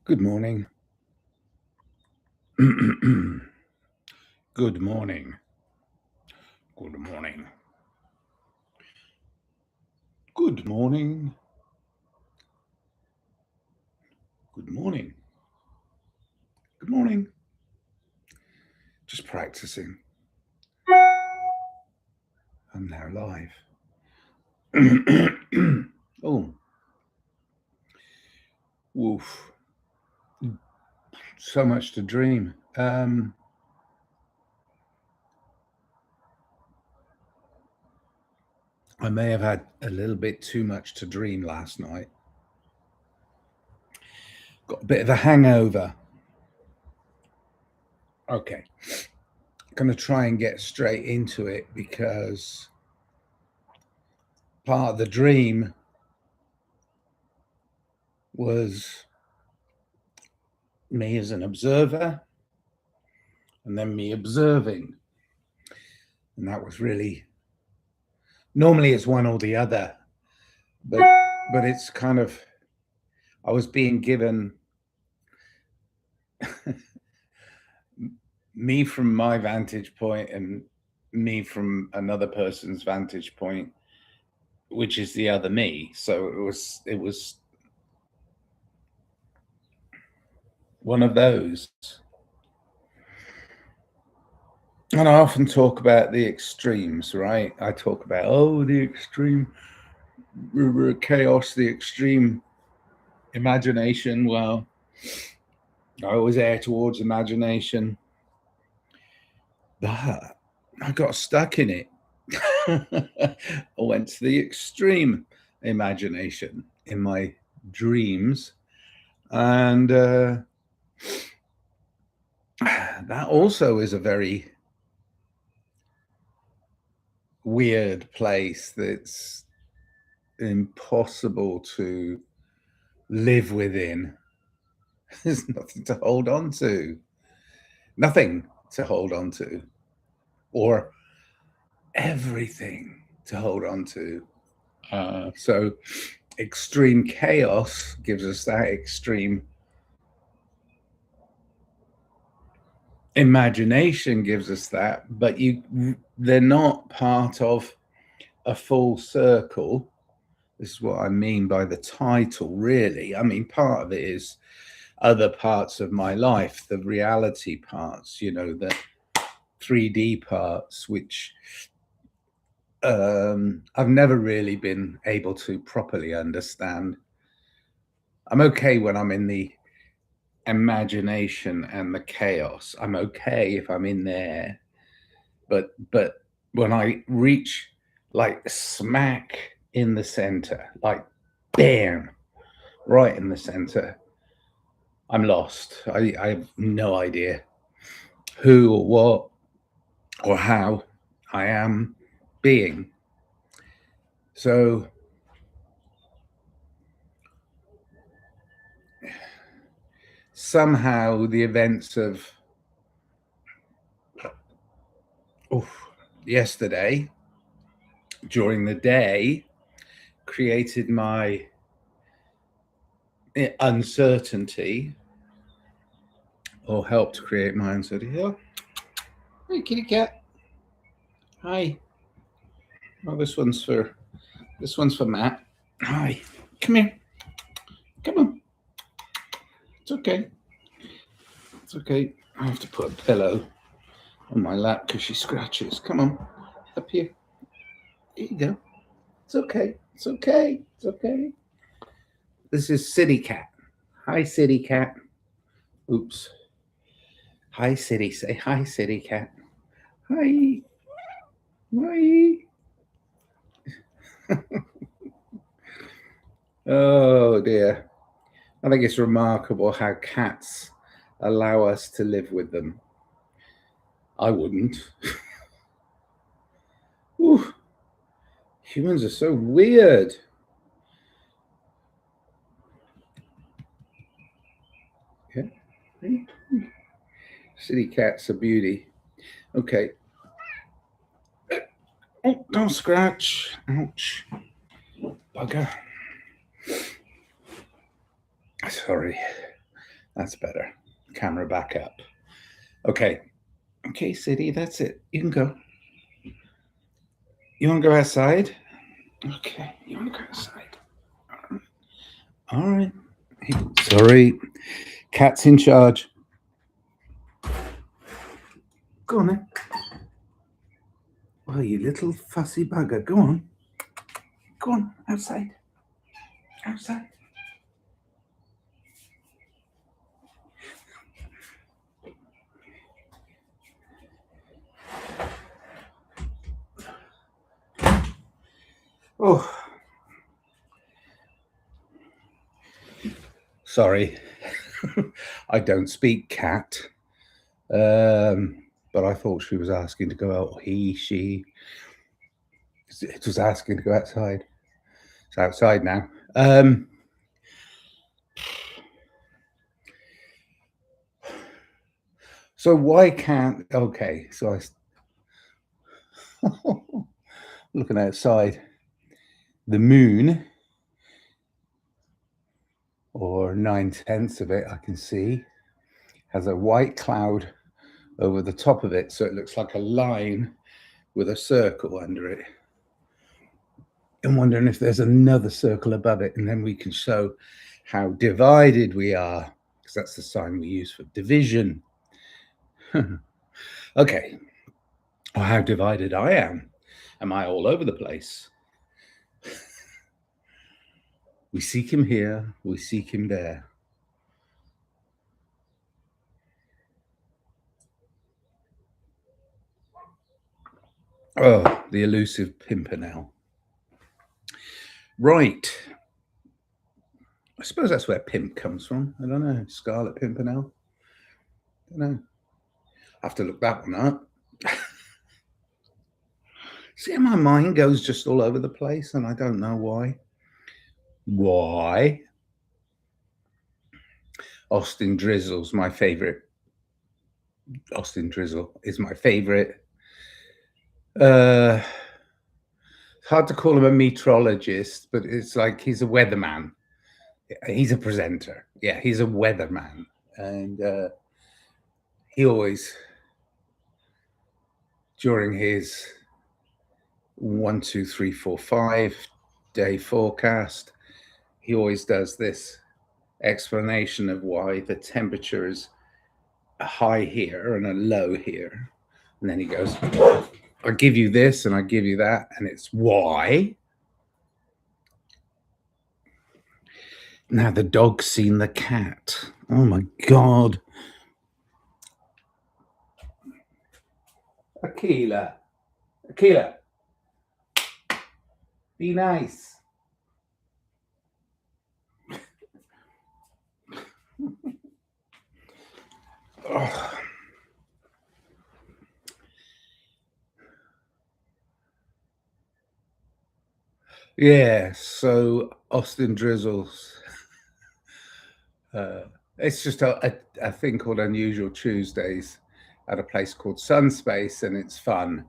Good morning. Good morning. Good morning. Good morning. Good morning. Good morning. Just practicing. I'm now live. Oh, woof. So much to dream. I may have had a little bit too much to dream last night. Got a bit of a hangover. Okay. Going to try and get straight into it because part of the dream was me as an observer and then me observing. And that was really, normally it's one or the other, but it's kind of, I was being given me from my vantage point and me from another person's vantage point, which is the other me. So it was one of those. And I often talk about the extremes, right? I talk about, the extreme chaos, the extreme imagination. Well, I always err towards imagination. But I got stuck in it. I went to the extreme imagination in my dreams. And that also is a very weird place that's impossible to live within. There's nothing to hold on to. Nothing to hold on to. Or everything to hold on to. So extreme chaos gives us that extreme imagination gives us that, but they're not part of a full circle. This is what I mean by the title, really. I mean, part of it is other parts of my life, the reality parts, the 3D parts, which I've never really been able to properly understand. I'm okay when I'm in the imagination and the chaos. I'm okay if I'm in there, but when I reach like smack in the center, like bam, right in the center, I'm lost. I have no idea who or what or how I am being. So somehow the events of yesterday during the day created my uncertainty, or helped create my uncertainty. Oh, hey, kitty cat. Hi. Oh, this one's for Matt. Hi. Come here. Come on. It's okay. It's okay. I have to put a pillow on my lap because she scratches. Come on. Up here. Here you go. It's okay. It's okay. It's okay. This is City Cat. Hi, City Cat. Oops. Hi, City. Say hi, City Cat. Hi. Hi. Oh, dear. I think it's remarkable how cats allow us to live with them. I wouldn't. Ooh, humans are so weird. Yeah. City cat's a beauty. Okay. Oh, don't scratch. Ouch. Bugger. Sorry. That's better. Camera back up. Okay. Okay, City, that's it. You can go. You want to go outside? Okay, you want to go outside? All right. Sorry. Cat's in charge. Go on then. Oh, you little fussy bugger. Go on. Go on, outside. Outside. Oh. Sorry. I don't speak cat. But I thought she was asking to go out. Or he, she. It was asking to go outside. It's outside now. So why can't? Okay, so I looking outside. The moon, or 9/10 of it, I can see, has a white cloud over the top of it, so it looks like a line with a circle under it. I'm wondering if there's another circle above it, and then we can show how divided we are, because that's the sign we use for division. Okay. Oh, how divided I am. Am I all over the place? We seek him here, we seek him there. Oh, the elusive Pimpernel. Right. I suppose that's where pimp comes from. I don't know. Scarlet Pimpernel. I don't know. I have to look that one up. See how my mind goes just all over the place and I don't know why. Why? Austin Drizzle's my favorite. Austin Drizzle is my favorite. It's hard to call him a meteorologist, but it's like he's a weatherman. He's a presenter. Yeah, he's a weatherman. And he always, during his 1, 2, 3, 4, 5 day forecast, he always does this explanation of why the temperature is a high here and a low here. And then he goes, I give you this and I give you that, and it's why. Now the dog's seen the cat. Oh my God. Akila. Akila. Be nice. Oh. Yeah, so Austin Drizzle's it's just a thing called Unusual Tuesdays at a place called Sunspace, and it's fun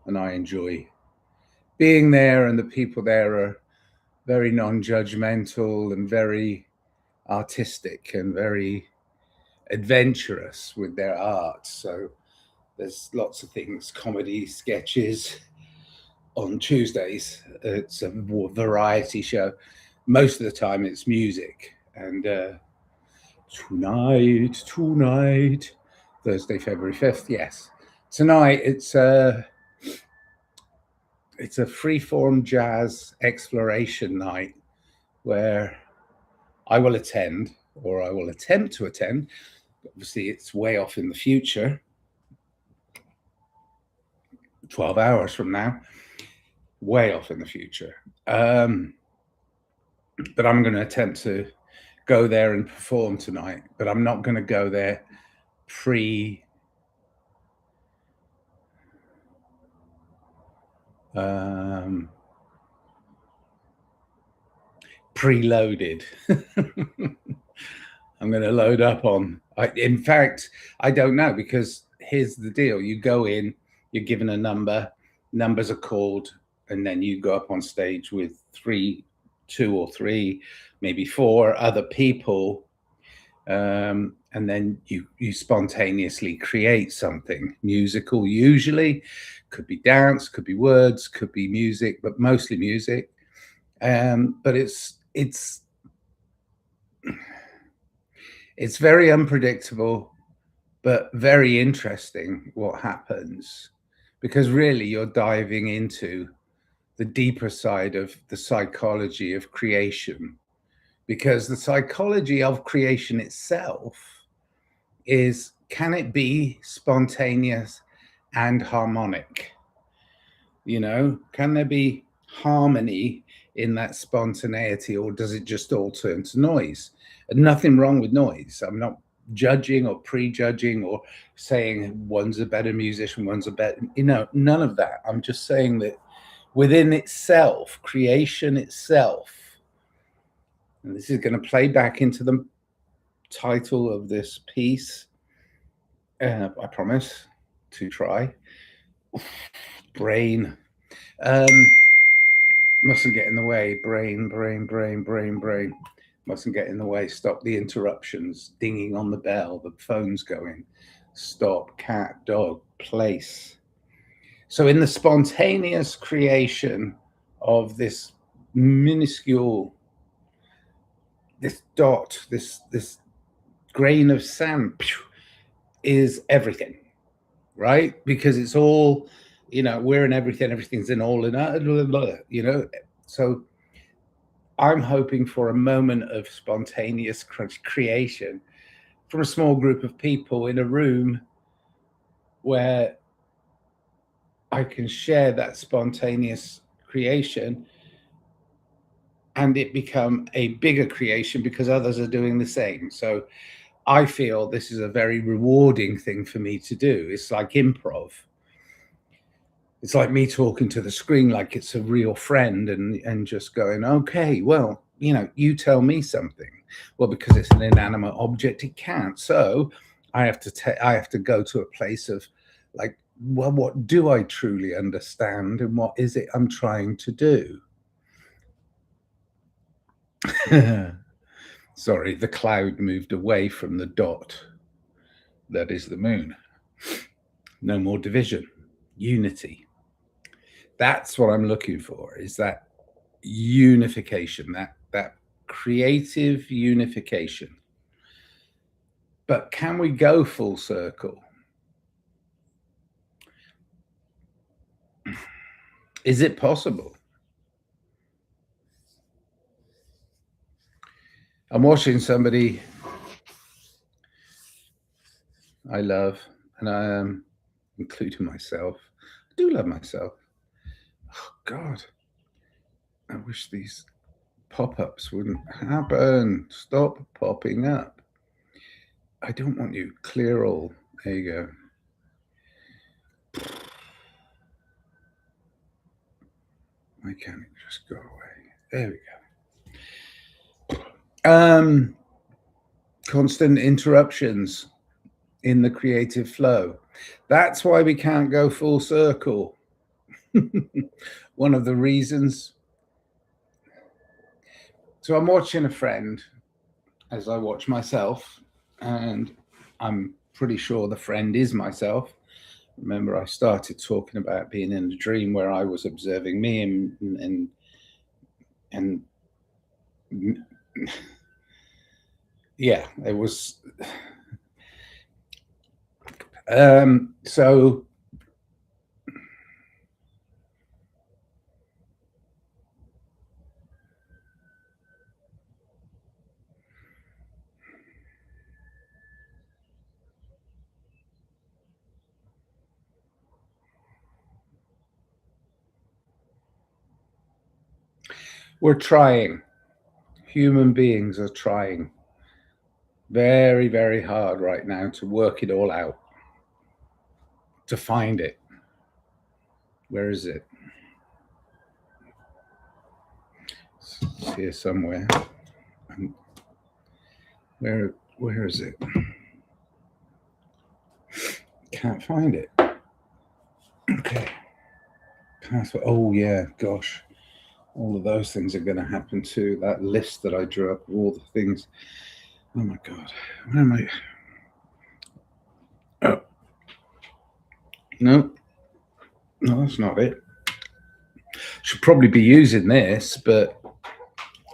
and I enjoy being there, and the people there are very non-judgmental and very artistic and very adventurous with their art. So there's lots of things, comedy, sketches on Tuesdays. It's a variety show. Most of the time it's music. And tonight, Thursday, February 5th, yes. Tonight it's a free-form jazz exploration night where I will attend, or I will attempt to attend. Obviously, it's way off in the future, 12 hours from now, way off in the future. But I'm going to attempt to go there and perform tonight, but I'm not going to go there preloaded. I'm going to load up on. In fact, I don't know, because here's the deal: you go in, you're given a number, numbers are called, and then you go up on stage with 2 or 3, maybe 4 other people, and then you spontaneously create something musical. Usually, could be dance, could be words, could be music, but mostly music. But it's very unpredictable, but very interesting what happens, because really you're diving into the deeper side of the psychology of creation, because the psychology of creation itself is, can it be spontaneous and harmonic? Can there be harmony in that spontaneity, or does it just all turn to noise? And nothing wrong with noise. I'm not judging or prejudging or saying one's a better musician, one's a better, none of that. I'm just saying that within itself, creation itself, and this is going to play back into the title of this piece, I promise to try. Brain. Mustn't get in the way. Brain. Mustn't get in the way. Stop the interruptions. Dinging on the bell. The phone's going. Stop. Cat, dog, place. So in the spontaneous creation of this minuscule, this dot, this grain of sand is everything, right? Because it's all, we're in everything, everything's in all in so I'm hoping for a moment of spontaneous creation from a small group of people in a room where I can share that spontaneous creation and it become a bigger creation because others are doing the same. So I feel this is a very rewarding thing for me to do. It's like improv. It's like me talking to the screen like it's a real friend and just going, okay, well, you tell me something. Well, because it's an inanimate object, it can't. So I have to go to a place of like, well, what do I truly understand and what is it I'm trying to do? Sorry, the cloud moved away from the dot. That is the moon. No more division, unity. That's what I'm looking for, is that unification, that creative unification. But can we go full circle? Is it possible? I'm watching somebody I love, and I am including myself. I do love myself. Oh, God. I wish these pop-ups wouldn't happen. Stop popping up. I don't want you. Clear all. There you go. Why can't it just go away? There we go. Constant interruptions in the creative flow. That's why we can't go full circle. One of the reasons. So I'm watching a friend as I watch myself, and I'm pretty sure the friend is myself. Remember, I started talking about being in a dream where I was observing me and yeah, it was. So we're trying. Human beings are trying very, very hard right now to work it all out, to find it. Where is it? It's here somewhere. Where is it? Can't find it. Okay. Password. Oh yeah, gosh. All of those things are going to happen too. That list that I drew up of all the things. Oh my God. Where am I? Oh. No, that's not it. Should probably be using this, but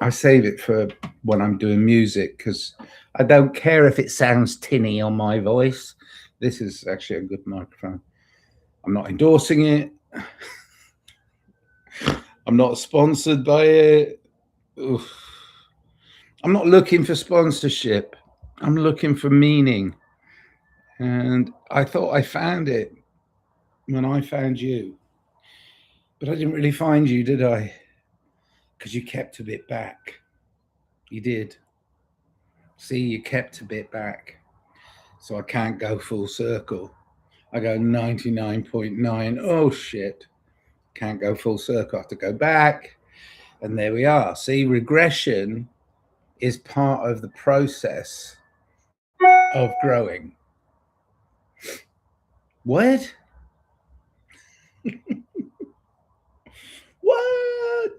I save it for when I'm doing music because I don't care if it sounds tinny on my voice. This is actually a good microphone. I'm not endorsing it. I'm not sponsored by it. Oof. I'm not looking for sponsorship. I'm looking for meaning. And I thought I found it when I found you. But I didn't really find you, did I? Because you kept a bit back. You did. See, you kept a bit back. So I can't go full circle. I go 99.9. Oh, shit. Can't go full circle. I have to go back. And there we are. See, regression is part of the process of growing. What? What?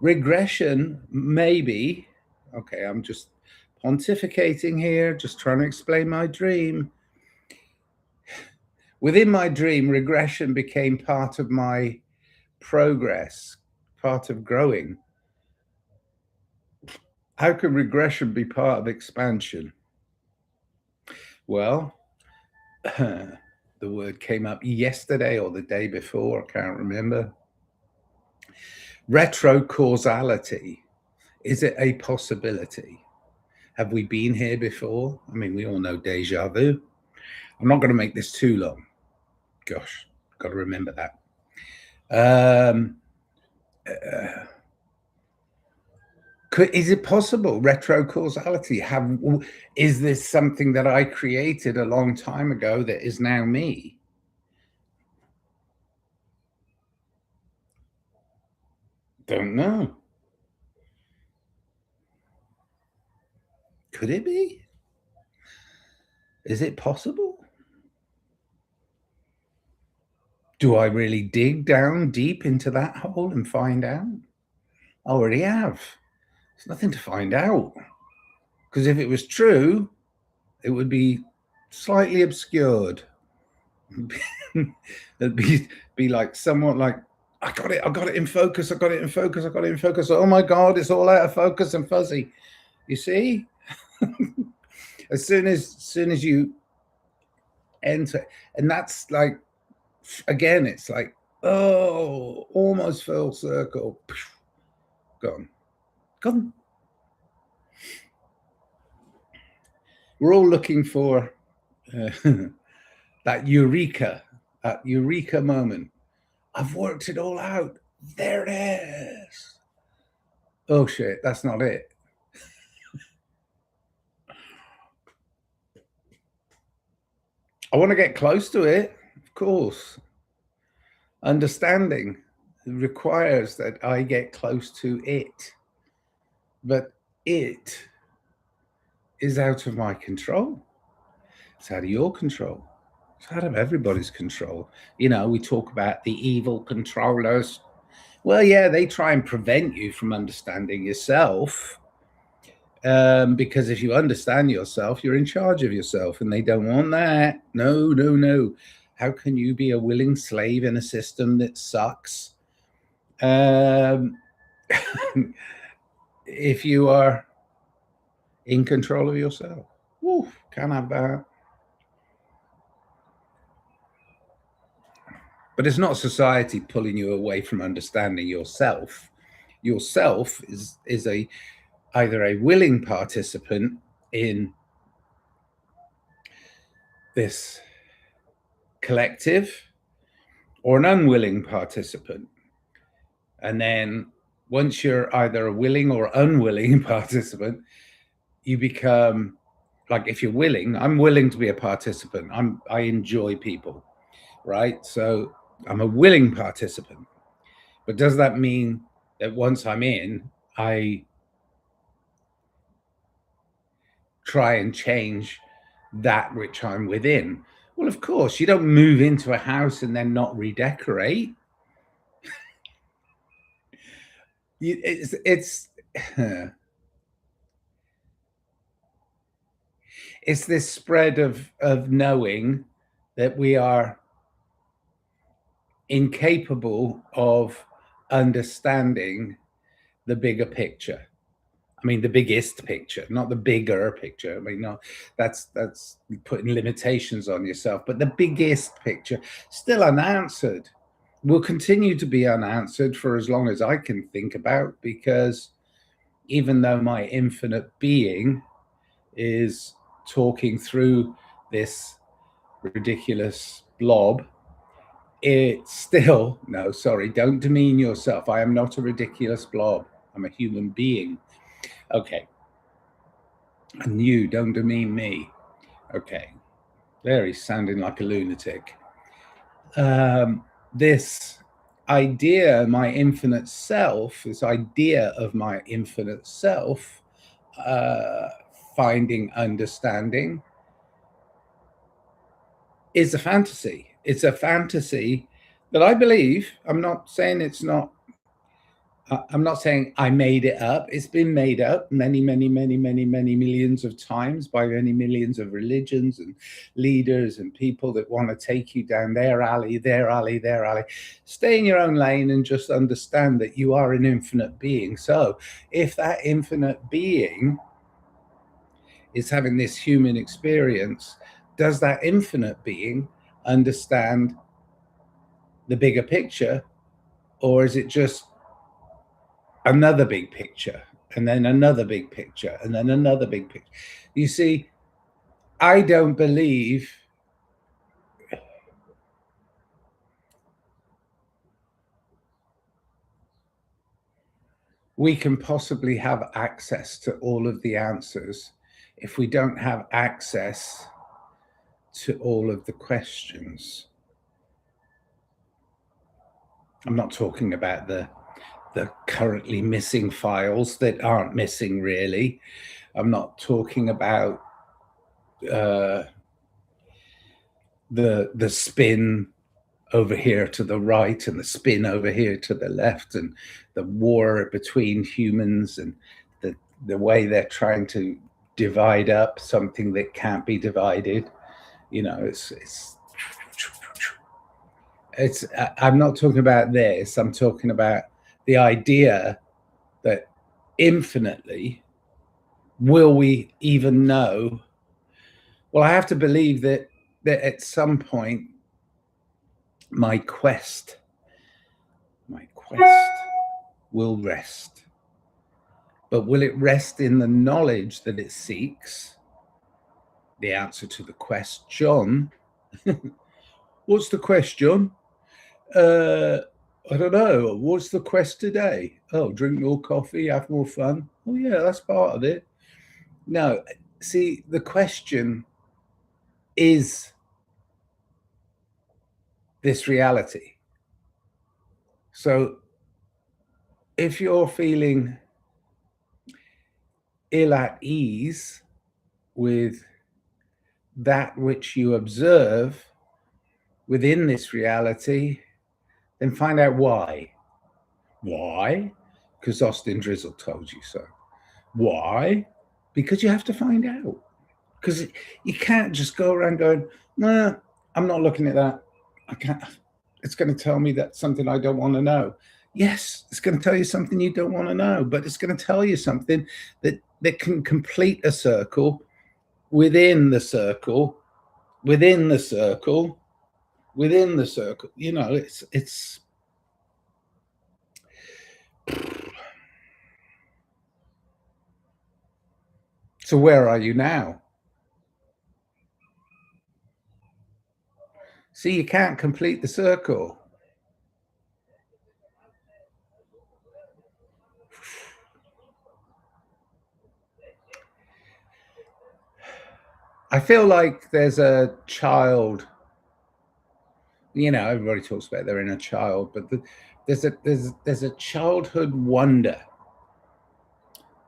Regression, maybe. Okay, I'm just pontificating here, just trying to explain my dream. Within my dream, regression became part of my progress, part of growing. How can regression be part of expansion? Well, the word came up yesterday or the day before, I can't remember. Retrocausality. Is it a possibility? Have we been here before? I mean, we all know deja vu. I'm not going to make this too long. Gosh, got to remember that. Is it possible? Retrocausality. Is this something that I created a long time ago that is now me? Don't know. Could it be? Is it possible? Do I really dig down deep into that hole and find out? I already have. There's nothing to find out. Because if it was true, it would be slightly obscured. It'd be like somewhat like, I got it in focus, I got it in focus. Oh my God, it's all out of focus and fuzzy. You see? as soon as you enter, and that's like, again, it's like, oh, almost full circle. Gone. We're all looking for that eureka moment. I've worked it all out. There it is. Oh shit, that's not it. I want to get close to it, of course. Understanding requires that I get close to it. But it is out of my control. It's out of your control. It's out of everybody's control. You know, we talk about the evil controllers. Well, yeah, they try and prevent you from understanding yourself. Because if you understand yourself, you're in charge of yourself, and they don't want that. No, no, no. How can you be a willing slave in a system that sucks? If you are in control of yourself, woo, can't have that. But it's not society pulling you away from understanding yourself. Yourself is either a willing participant in this collective or an unwilling participant. And then once you're either a willing or unwilling participant, you become, like, if you're willing, I'm willing to be a participant. I enjoy people, right? So I'm a willing participant. But does that mean that once I'm in, I try and change that which I'm within? Well, of course, you don't move into a house and then not redecorate. It's it's this spread of knowing that we are incapable of understanding the bigger picture. I mean, the biggest picture, not the bigger picture. I mean, no, that's putting limitations on yourself, but the biggest picture still unanswered, will continue to be unanswered for as long as I can think about, because even though my infinite being is talking through this ridiculous blob, it's still, no, sorry, don't demean yourself. I am not a ridiculous blob. I'm a human being. Okay. And you don't demean me. Okay. There he's sounding like a lunatic. This idea, my infinite self, this idea of my infinite self, finding understanding, is a fantasy. It's a fantasy that I believe, I'm not saying it's not, I'm not saying I made it up. It's been made up many millions of times by many millions of religions and leaders and people that want to take you down their alley, their alley, their alley. Stay in your own lane and just understand that you are an infinite being. So if that infinite being is having this human experience, does that infinite being understand the bigger picture, or is it just another big picture, and then another big picture, and then another big picture? You see, I don't believe we can possibly have access to all of the answers if we don't have access to all of the questions. I'm not talking about the currently missing files that aren't missing, really. I'm not talking about the spin over here to the right and the spin over here to the left, and the war between humans, and the way they're trying to divide up something that can't be divided. You know, it's I'm not talking about this. I'm talking about the idea that infinitely, will we even know? Well, I have to believe that at some point my quest will rest. But will it rest in the knowledge that it seeks? The answer to the question. What's the question? I don't know. What's the quest today? Oh, drink more coffee, have more fun. Oh, yeah, that's part of it. No, see, the question is this reality. So if you're feeling ill at ease with that which you observe within this reality, then find out why. Why? Because Austin Drizzle told you so. Why? Because you have to find out. Because you can't just go around going, no, I'm not looking at that. I can't. It's going to tell me that something I don't want to know. Yes, it's going to tell you something you don't want to know, but it's going to tell you something that can complete a circle within the circle, within the circle, within the circle. You know, it's so where are you now? See, you can't complete the circle. I feel like there's a child, you know, everybody talks about their inner child, but there's a childhood wonder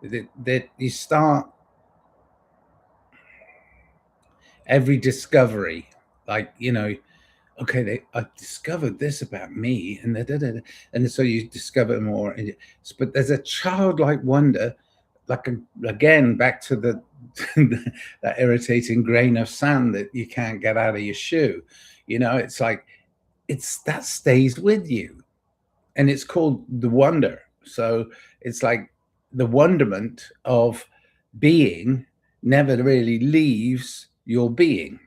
that you start every discovery, like, you know, okay, I discovered this about me, and so you discover more. But there's a childlike wonder, again, back to the that irritating grain of sand that you can't get out of your shoe. It's like that stays with you, and it's called the wonder. So it's like the wonderment of being never really leaves your being,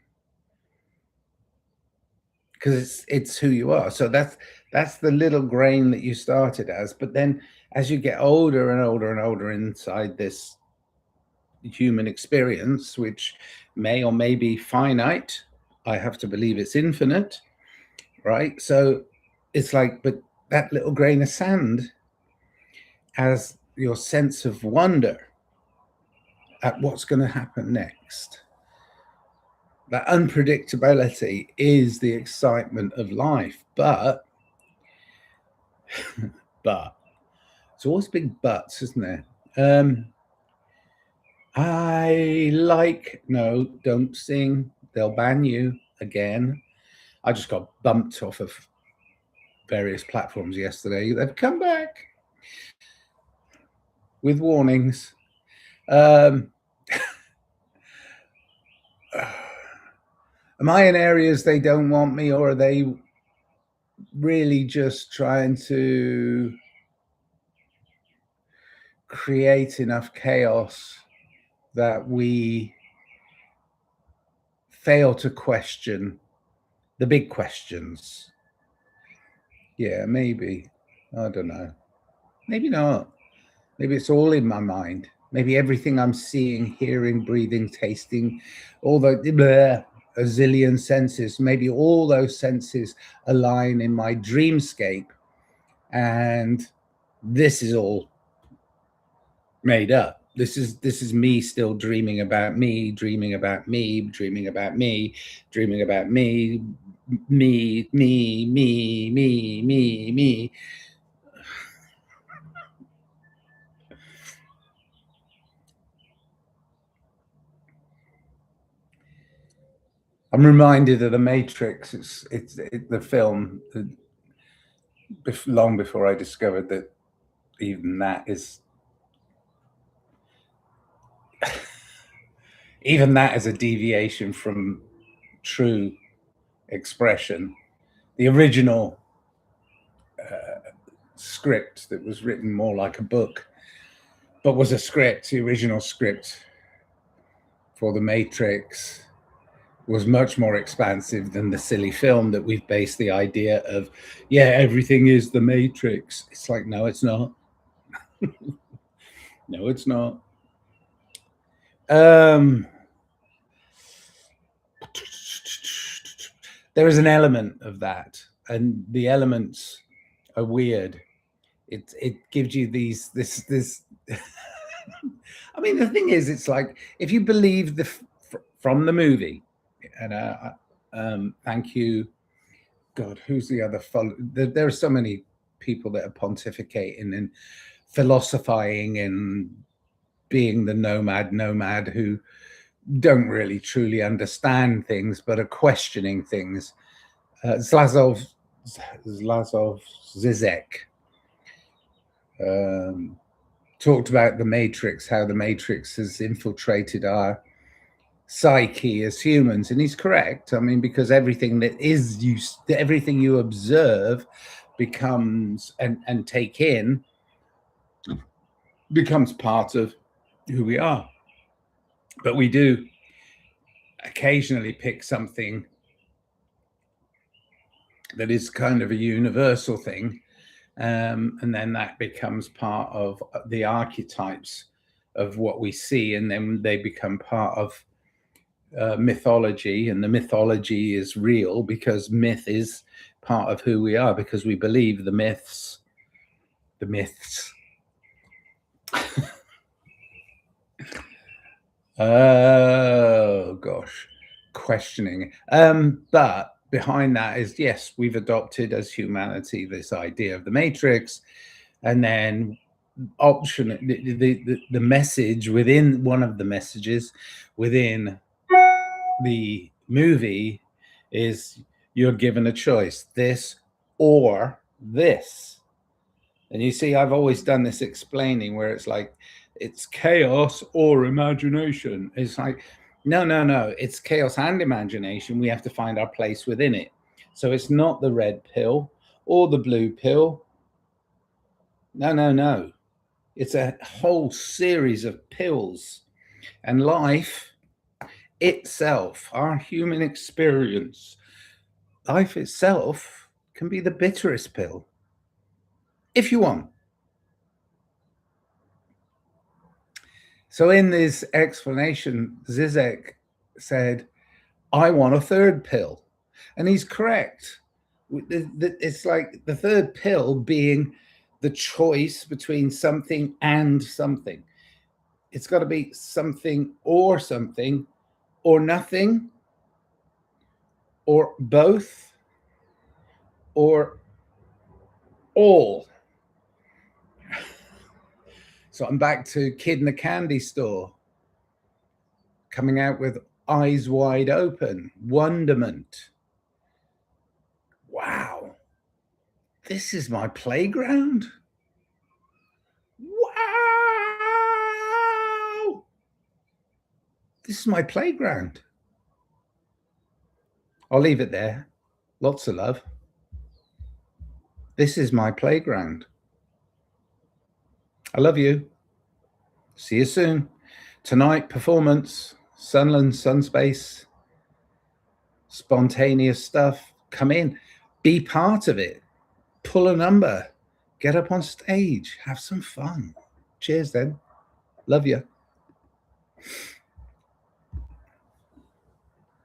because it's who you are. So that's the little grain that you started as. But then as you get older and older and older inside this human experience, which may or may be finite, I have to believe it's infinite, right? So it's like, but that little grain of sand as your sense of wonder at what's going to happen next. That unpredictability is the excitement of life, but it's always big buts, isn't there? No, don't sing, they'll ban you again. I just got bumped off of various platforms yesterday. They've come back with warnings. Am I in areas they don't want me, or are they really just trying to create enough chaos that we fail to question the big questions? Yeah, maybe. I don't know. Maybe not. Maybe it's all in my mind. Maybe everything I'm seeing, hearing, breathing, tasting, all the a zillion senses, maybe all those senses align in my dreamscape, and this is all made up. This is me still dreaming about me, dreaming about me, dreaming about me, dreaming about me, me, me, me, me, me, me. I'm reminded of The Matrix. It's the film, long before I discovered that even that is a deviation from true expression. The original script that was written more like a book, but was a script, the original script for The Matrix, was much more expansive than the silly film that we've based the idea of, yeah, everything is The Matrix. It's like, no, it's not. No, it's not. There is an element of that, and the elements are weird. It gives you this I mean, the thing is, it's like, if you believe from the movie, and thank you, God, who's the other there are so many people that are pontificating and philosophizing and being the nomad who don't really truly understand things but are questioning things. Slavoj Zizek talked about the Matrix, how the Matrix has infiltrated our psyche as humans, and he's correct. I mean, because everything that is everything you observe becomes and take in becomes part of who we are. But we do occasionally pick something that is kind of a universal thing, and then that becomes part of the archetypes of what we see, and then they become part of mythology, and the mythology is real because myth is part of who we are, because we believe the myths. Oh gosh, questioning. But behind that is, yes, we've adopted as humanity this idea of the Matrix, and then the message within one of the messages within the movie is you're given a choice, this or this. And you see, I've always done this explaining where it's like, it's chaos or imagination. It's like, no, it's chaos and imagination. We have to find our place within it. So it's not the red pill or the blue pill. No. It's a whole series of pills. And life itself, our human experience, life itself can be the bitterest pill, if you want. So in this explanation, Zizek said, I want a third pill. And he's correct. It's like the third pill being the choice between something and something. It's got to be something or nothing, or both, or all. So I'm back to Kid in the Candy Store, coming out with eyes wide open, wonderment. Wow, this is my playground. Wow, this is my playground. I'll leave it there. Lots of love. This is my playground. I love you. See you soon. Tonight, performance, Sunland, Sunspace, spontaneous stuff. Come in, be part of it. Pull a number, get up on stage, have some fun. Cheers then. Love you.